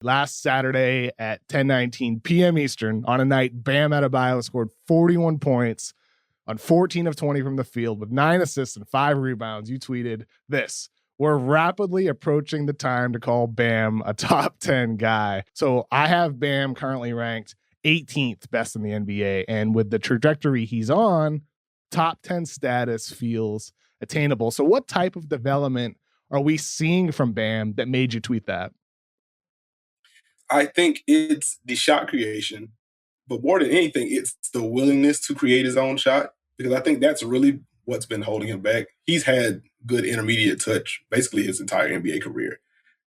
Last Saturday at 10:19 p.m. Eastern, on a night, Bam Adebayo scored 41 points on 14 of 20 from the field with 9 assists and 5 rebounds. You tweeted this: "We're rapidly approaching the time to call Bam a top 10 guy." So I have Bam currently ranked 18th best in the NBA. And with the trajectory he's on, top 10 status feels attainable. So what type of development are we seeing from Bam that made you tweet that? I think it's the shot creation, but more than anything, it's the willingness to create his own shot, because I think that's really what's been holding him back. He's had good intermediate touch basically his entire NBA career.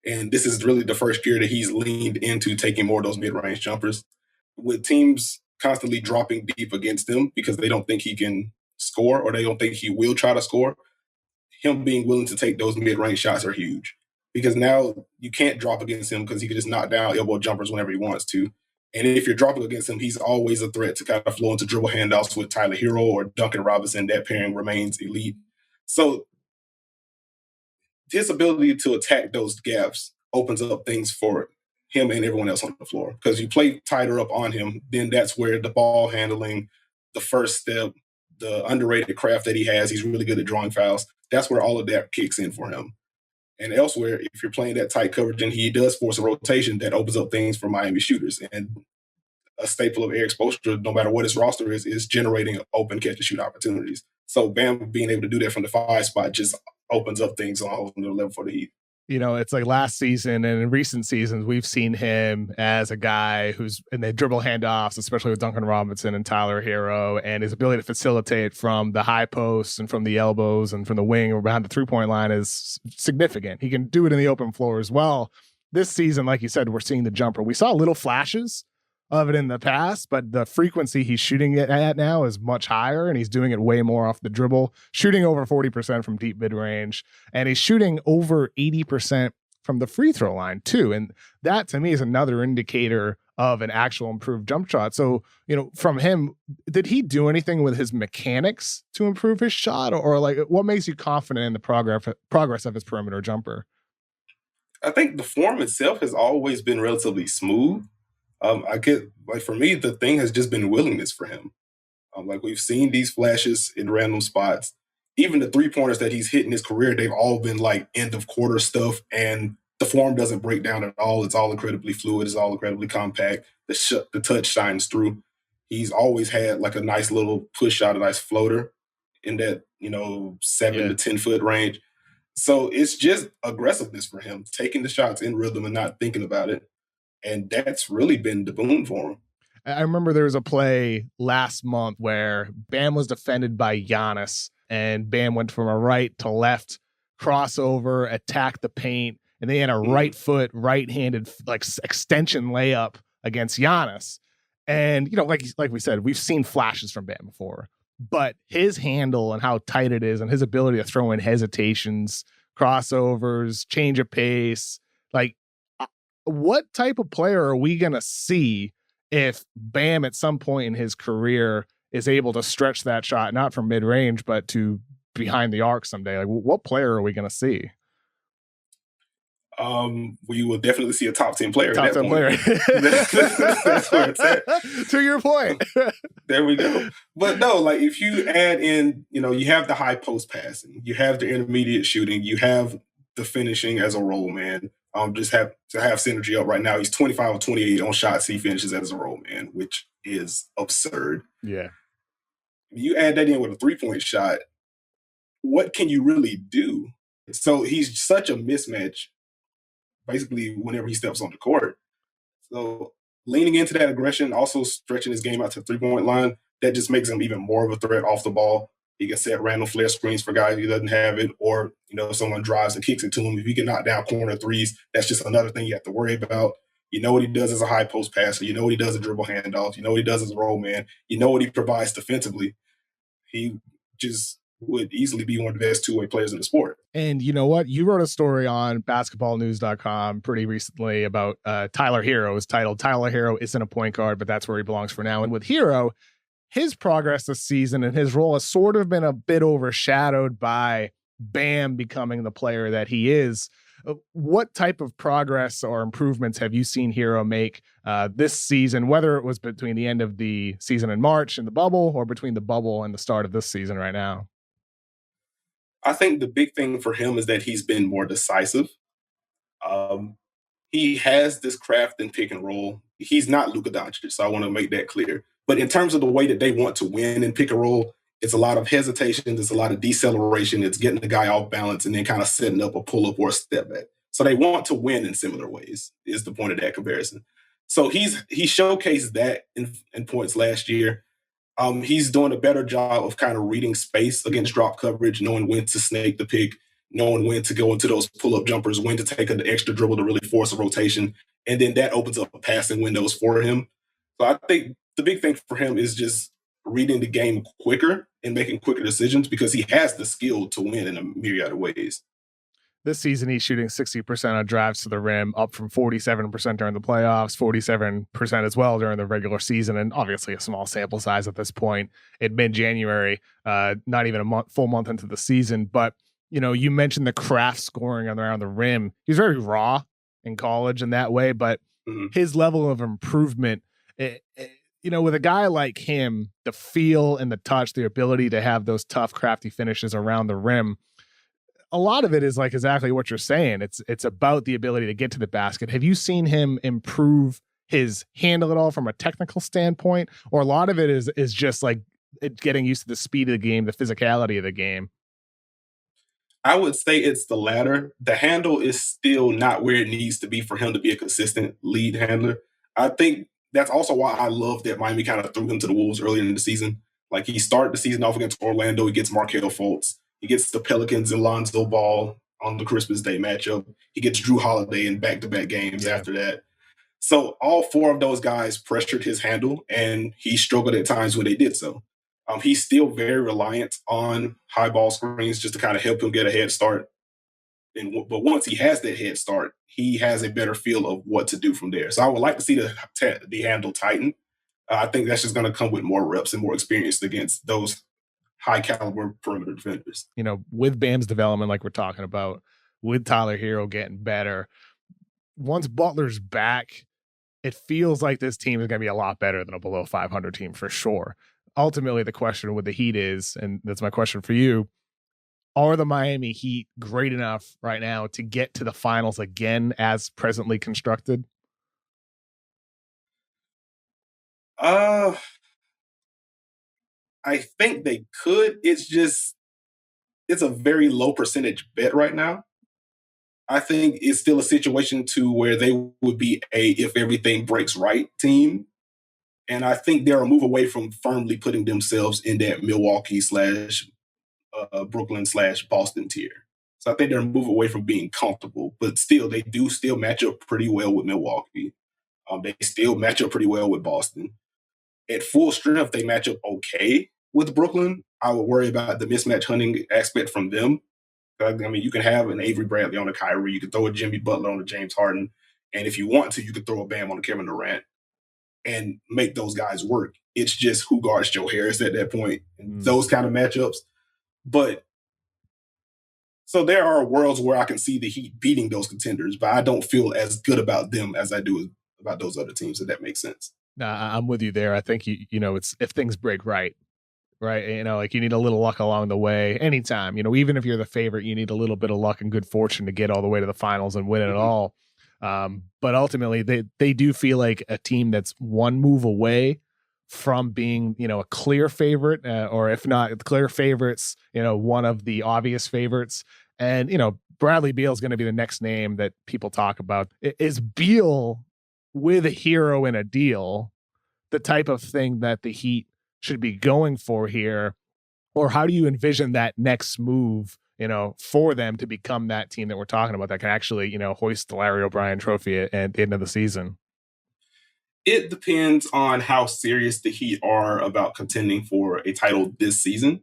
And this is really the first year that he's leaned into taking more of those mid-range jumpers. With teams constantly dropping deep against him because they don't think he can score or they don't think he will try to score, him being willing to take those mid-range shots are huge, because now you can't drop against him because he can just knock down elbow jumpers whenever he wants to. And if you're dropping against him, he's always a threat to kind of flow into dribble handoffs with Tyler Herro or Duncan Robinson. That pairing remains elite. So his ability to attack those gaps opens up things for him and everyone else on the floor. Because you play tighter up on him, then that's where the ball handling, the first step, the underrated craft that he has, he's really good at drawing fouls. That's where all of that kicks in for him. And elsewhere, if you're playing that tight coverage and he does force a rotation, that opens up things for Miami shooters. And a staple of Eric Spoelstra, no matter what his roster is generating open catch and shoot opportunities. So Bam being able to do that from the 5 spot just opens up things on a whole new level for the Heat. You know, it's like last season and in recent seasons, we've seen him as a guy who's in the dribble handoffs, especially with Duncan Robinson and Tyler Herro, and his ability to facilitate from the high posts and from the elbows and from the wing or behind the 3-point line is significant. He can do it in the open floor as well. This season, like you said, we're seeing the jumper. We saw little flashes of it in the past, but the frequency he's shooting it at now is much higher, and he's doing it way more off the dribble, shooting over 40% from deep mid-range, and he's shooting over 80% from the free throw line too. And that to me is another indicator of an actual improved jump shot. So, you know, from him, did he do anything with his mechanics to improve his shot, or like what makes you confident in the progress of his perimeter jumper? I think the form itself has always been relatively smooth. I get, like, for me, the thing has just been willingness for him. Like, we've seen these flashes in random spots. Even the 3-pointers that he's hit in his career, they've all been like end of quarter stuff, and the form doesn't break down at all. It's all incredibly fluid. It's all incredibly compact. The touch shines through. He's always had like a nice little push shot, a nice floater in that, 7 to 10 foot range. So it's just aggressiveness for him, taking the shots in rhythm and not thinking about it. And that's really been the boon for him. I remember there was a play last month where Bam was defended by Giannis, and Bam went from a right to left crossover, attacked the paint, and they had a right foot, right-handed like extension layup against Giannis. And, like we said, we've seen flashes from Bam before, but his handle and how tight it is and his ability to throw in hesitations, crossovers, change of pace, like, what type of player are we going to see if Bam at some point in his career is able to stretch that shot, not from mid-range, but to behind the arc someday? Like, what player are we going to see? We will definitely see a top 10 player. Top 10 player. That's where it's at. To your point. There we go. But no, like, if you add in, you have the high post passing, you have the intermediate shooting, you have the finishing as a role man. Just have to have synergy up right now. He's 25 or 28 on shots he finishes as a role man, which is absurd. Yeah. You add that in with a 3-point shot, what can you really do? So he's such a mismatch, basically, whenever he steps on the court. So leaning into that aggression, also stretching his game out to the 3-point line, that just makes him even more of a threat off the ball. He can set random flare screens for guys who doesn't have it, or, someone drives and kicks it to him. If he can knock down corner threes, that's just another thing you have to worry about. You know what he does as a high post passer. You know what he does as a dribble handoff. You know what he does as a roll man. You know what he provides defensively. He just would easily be one of the best two-way players in the sport. And you know what? You wrote a story on basketballnews.com pretty recently about Tyler Herro. It's titled "Tyler Herro Isn't a Point Guard, but That's Where He Belongs for Now." And with Herro, his progress this season and his role has sort of been a bit overshadowed by Bam becoming the player that he is. What type of progress or improvements have you seen Herro make this season, whether it was between the end of the season in March and the bubble or between the bubble and the start of this season right now? I think the big thing for him is that he's been more decisive. Um, he has this craft in pick and roll. He's not Luka Doncic, so I want to make that clear. But in terms of the way that they want to win in pick and roll, it's a lot of hesitation, it's a lot of deceleration, it's getting the guy off balance and then kind of setting up a pull up or a step back. So they want to win in similar ways, is the point of that comparison. So he showcased that in points last year. He's doing a better job of kind of reading space against drop coverage, knowing when to snake the pick, knowing when to go into those pull up jumpers, when to take an extra dribble to really force a rotation. And then that opens up passing windows for him. So I think the big thing for him is just reading the game quicker and making quicker decisions because he has the skill to win in a myriad of ways. This season, he's shooting 60% on drives to the rim, up from 47% during the playoffs, 47% as well during the regular season, and obviously a small sample size at this point in mid-January, not even full month into the season. But, you mentioned the craft scoring around the rim. He's very raw in college in that way, but his level of improvement, with a guy like him, the feel and the touch, the ability to have those tough, crafty finishes around the rim, a lot of it is like exactly what you're saying. It's about the ability to get to the basket. Have you seen him improve his handle at all from a technical standpoint, or a lot of it is just like getting used to the speed of the game, the physicality of the game? I would say it's the latter. The handle is still not where it needs to be for him to be a consistent lead handler. I think that's also why I love that Miami kind of threw him to the Wolves earlier in the season. Like he started the season off against Orlando, he gets Markel Fultz, he gets the Pelicans and Lonzo Ball on the Christmas Day matchup. He gets Drew Holiday in back-to-back games after that. So all four of those guys pressured his handle, and he struggled at times when they did so. He's still very reliant on high ball screens just to kind of help him get a head start. But once he has that head start, he has a better feel of what to do from there. So I would like to see the handle tighten. I think that's just going to come with more reps and more experience against those high caliber perimeter defenders. With Bam's development, like we're talking about, with Tyler Herro getting better, once Butler's back, it feels like this team is going to be a lot better than a below 500 team for sure. Ultimately, the question with the Heat is, and that's my question for you, are the Miami Heat great enough right now to get to the finals again as presently constructed? I think they could. It's a very low percentage bet right now. I think it's still a situation to where they would be a if everything breaks right team. And I think they're a move away from firmly putting themselves in that Milwaukee slash Brooklyn slash Boston tier. So I think they're a move away from being comfortable, but still, they do still match up pretty well with Milwaukee. They still match up pretty well with Boston. At full strength, they match up okay with Brooklyn. I would worry about the mismatch hunting aspect from them. I mean, you can have an Avery Bradley on a Kyrie, you can throw a Jimmy Butler on a James Harden, and if you want to, you could throw a Bam on a Kevin Durant and make those guys work. It's just who guards Joe Harris at that point, and those kind of matchups. But so there are worlds where I can see the Heat beating those contenders, but I don't feel as good about them as I do about those other teams, if that makes sense. Nah, I'm with you there. I think it's if things break right, right? Like you need a little luck along the way. Anytime, even if you're the favorite, you need a little bit of luck and good fortune to get all the way to the finals and win it all. But ultimately, they do feel like a team that's one move away from being, a clear favorite, or if not clear favorites, one of the obvious favorites. And Bradley Beal is going to be the next name that people talk about. Is Beal with a Herro in a deal the type of thing that the Heat should be going for here? Or how do you envision that next move, for them to become that team that we're talking about that can actually, hoist the Larry O'Brien trophy at the end of the season? It depends on how serious the Heat are about contending for a title this season.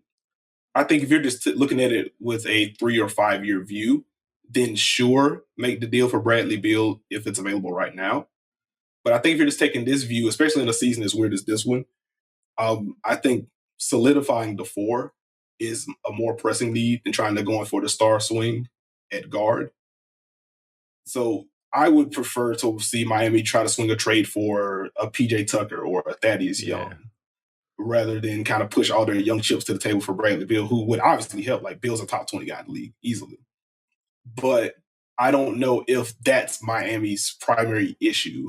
I think if you're just looking at it with a 3 or 5 year view, then sure, make the deal for Bradley Beal if it's available right now. But I think if you're just taking this view, especially in a season as weird as this one, I think solidifying the four is a more pressing need than trying to go in for the star swing at guard. So I would prefer to see Miami try to swing a trade for a PJ Tucker or a Thaddeus Young rather than kind of push all their young chips to the table for Bradley Beal, who would obviously help. Like, Beal's a top 20 guy in the league easily. But I don't know if that's Miami's primary issue.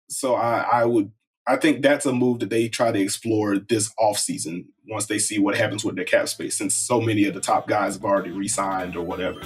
So I think that's a move that they try to explore this offseason once they see what happens with their cap space, since so many of the top guys have already re-signed or whatever.